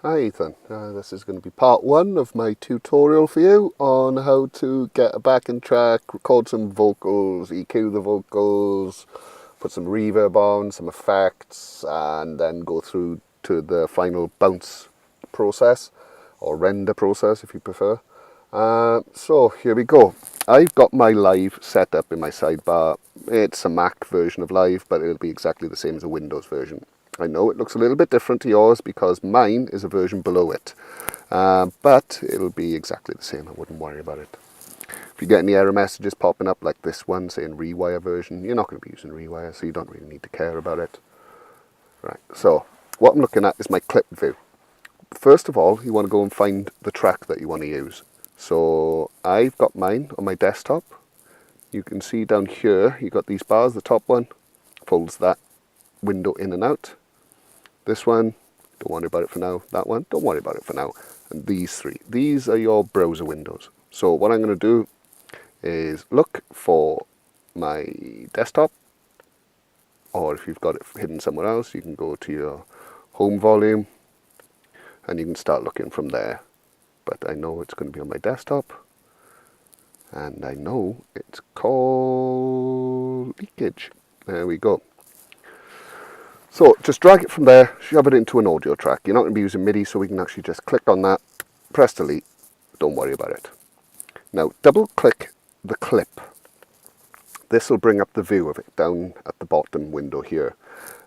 Hi Ethan, this is going to be part one of my tutorial for you on how to get a backing track, record some vocals, EQ the vocals, put some reverb on, some effects, and then go through to the final bounce process, or render process if you prefer. So here we go. I've got my Live set up in my sidebar. It's a Mac version of Live, but it'll be exactly the same as a Windows version. I know it looks a little bit different to yours because mine is a version below it, but it'll be exactly the same. I wouldn't worry about it. If you get any error messages popping up like this one saying rewire version, you're not going to be using rewire, so you don't really need to care about it. Right, so what I'm looking at is my clip view. First of all, you want to go and find the track that you want to use. So I've got mine on my desktop. You can see down here, you've got these bars. The top one folds that window in and out. This one, don't worry about it for now. That one, don't worry about it for now. And these three, these are your browser windows. So what I'm going to do is look for my desktop, or if you've got it hidden somewhere else, you can go to your home volume and you can start looking from there. But I know it's going to be on my desktop, and I know it's called leakage. There we go. So just drag it from there, shove it into an audio track. You're not going to be using MIDI, so we can actually just click on that, press delete, don't worry about it. Now double click the clip. This will bring up the view of it down at the bottom window here.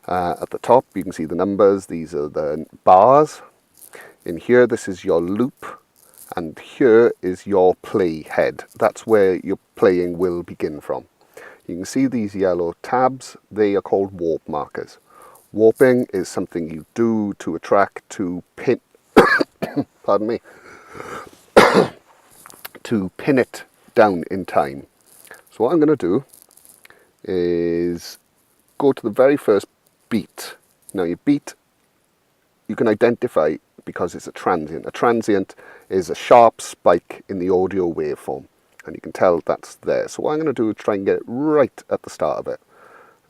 At the top you can see the numbers, these are the bars. In here this is your loop, and here is your play head. That's where your playing will begin from. You can see these yellow tabs, they are called warp markers. Warping is something you do to a track to pin, pardon me, to pin it down in time. So what I'm going to do is go to the very first beat. Now your beat, you can identify because it's a transient. A transient is a sharp spike in the audio waveform, and you can tell that's there. So what I'm going to do is try and get it right at the start of it.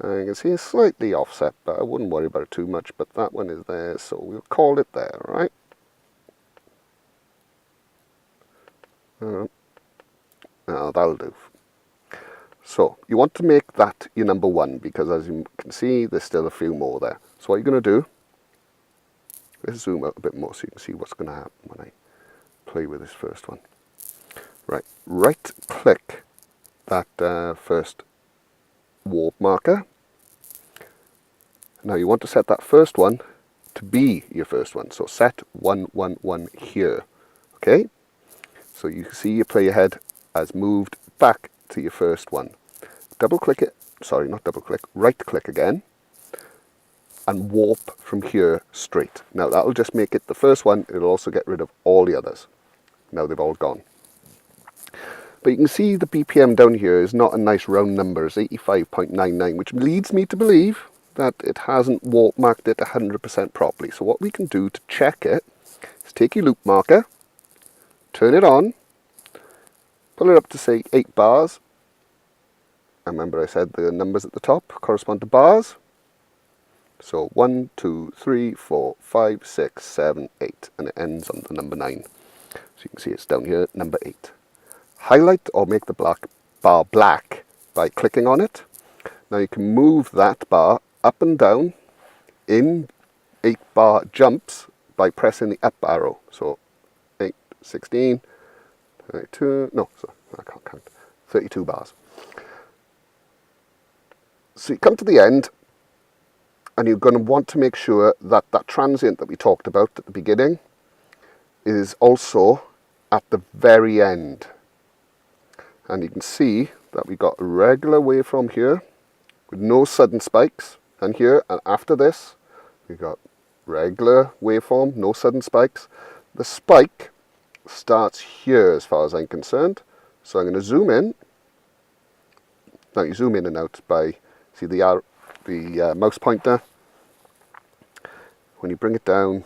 You can see it's slightly offset, but I wouldn't worry about it too much. But that one is there, so we'll call it there, right? Now that'll do. So you want to make that your number one, because as you can see, there's still a few more there. So what you're going to do, let's zoom out a bit more so you can see what's going to happen when I play with this first one. Right click that first warp marker. Now you want to set that first one to be your first one. So set 111 here. Okay? So you can see your play head has moved back to your first one. Double click it, sorry, not double click, right click again and warp from here straight. Now that'll just make it the first one. It'll also get rid of all the others. Now they've all gone. But you can see the BPM down here is not a nice round number. It's 85.99, which leads me to believe that it hasn't warp marked it 100% properly. So what we can do to check it is take your loop marker, turn it on, pull it up to say 8 bars. And remember I said the numbers at the top correspond to bars. So 1, 2, 3, 4, 5, 6, 7, 8, and it ends on the number 9. So you can see it's down here, number 8. Highlight or make the bar black by clicking on it. Now you can move that bar up and down in 8 bar jumps by pressing the up arrow. So 8, 16, 32, no, sorry, I can't count, 32 bars. So you come to the end, and you're going to want to make sure that that transient that we talked about at the beginning is also at the very end. And you can see that we've got a regular waveform here with no sudden spikes. And here, and after this, we've got regular waveform, no sudden spikes. The spike starts here as far as I'm concerned. So I'm going to zoom in. Now you zoom in and out by, see the mouse pointer. When you bring it down,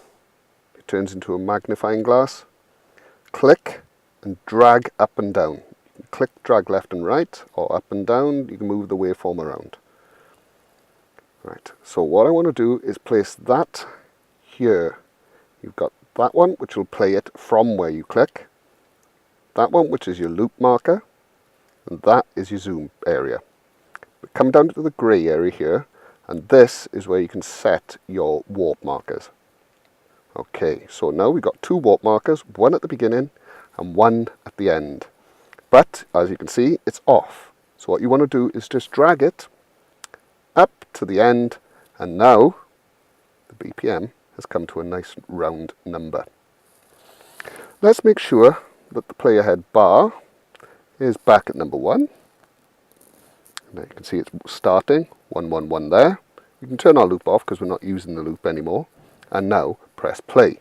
it turns into a magnifying glass. Click and drag up and down. Click, drag left and right, or up and down. You can move the waveform around. Right, so what I want to do is place that here. You've got that one, which will play it from where you click, that one, which is your loop marker, and that is your zoom area. Come down to the grey area here, and this is where you can set your warp markers. Okay, so now we've got two warp markers, one at the beginning and one at the end. But as you can see, it's off. So what you want to do is just drag it up to the end, and now the BPM has come to a nice round number. Let's make sure that the play ahead bar is back at number 1. Now you can see it's starting 111 there. You can turn our loop off because we're not using the loop anymore. And now press play.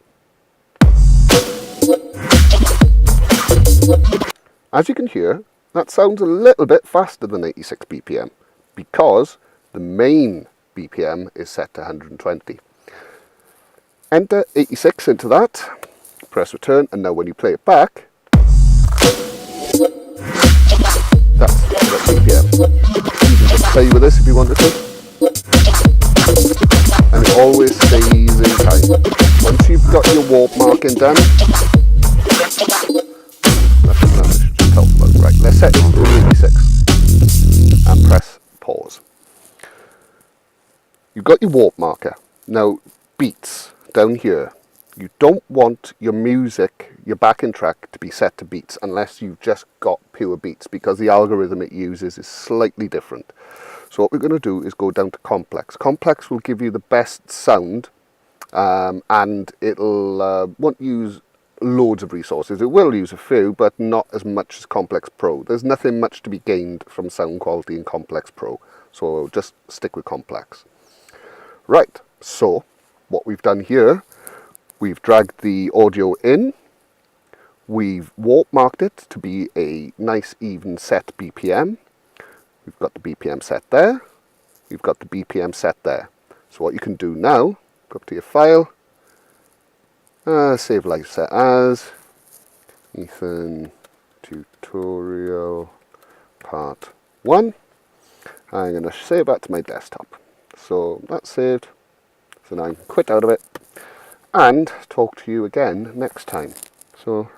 As you can hear, that sounds a little bit faster than 86 BPM because the main BPM is set to 120. Enter 86 into that, press return, and now when you play it back, that's the BPM. You can just play with this if you wanted to, and it always stays in time. Once you've got your warp marking done, right, let's set it to 86 and press pause. You've got your warp marker. Now, beats down here. You don't want your music, your backing track, to be set to beats unless you've just got pure beats, because the algorithm it uses is slightly different. So what we're going to do is go down to complex. Complex will give you the best sound, and it'll won't use loads of resources. It will use a few, but not as much as Complex Pro. There's nothing much to be gained from sound quality in Complex Pro, so just stick with Complex. Right, so what we've done here, we've dragged the audio in, we've warp marked it to be a nice even set BPM. We've got the BPM set there, we've got the BPM set there. So what you can do now, go up to your file, save live set as Ethan tutorial part 1. I'm going to save that to my desktop. So that's saved. So now I can quit out of it and talk to you again next time. So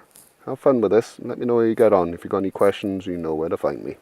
have fun with this and let me know how you get on. If you've got any questions, you know where to find me.